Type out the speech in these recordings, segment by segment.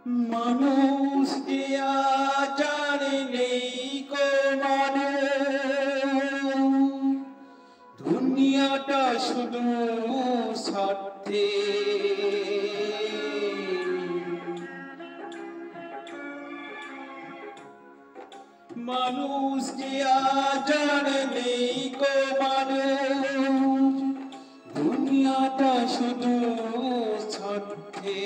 মানুষ যে আচার নেই গো দুনিয়াটা শুধু স্বার্থে মানুষ যে আচার নেই গো দুনিয়াটা শুধু স্বার্থে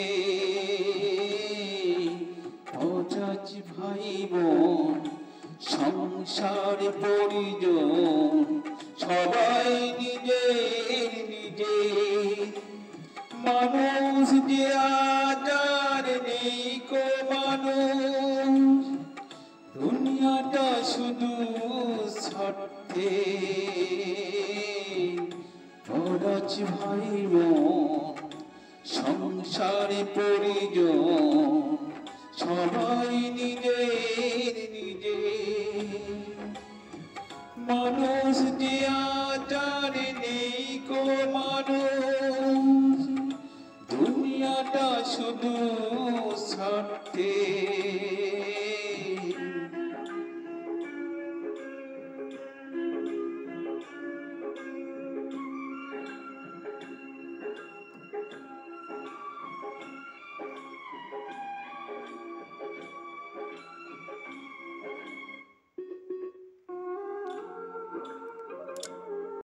অজাজ ভাই বোন সংসার পরিজন সবাই নিজের নিজে মানুষ যে আচার নেই গো দুনিয়াটা শুধু স্বার্থে অজাজ ভাই বোন সংসার পরিজন সবাই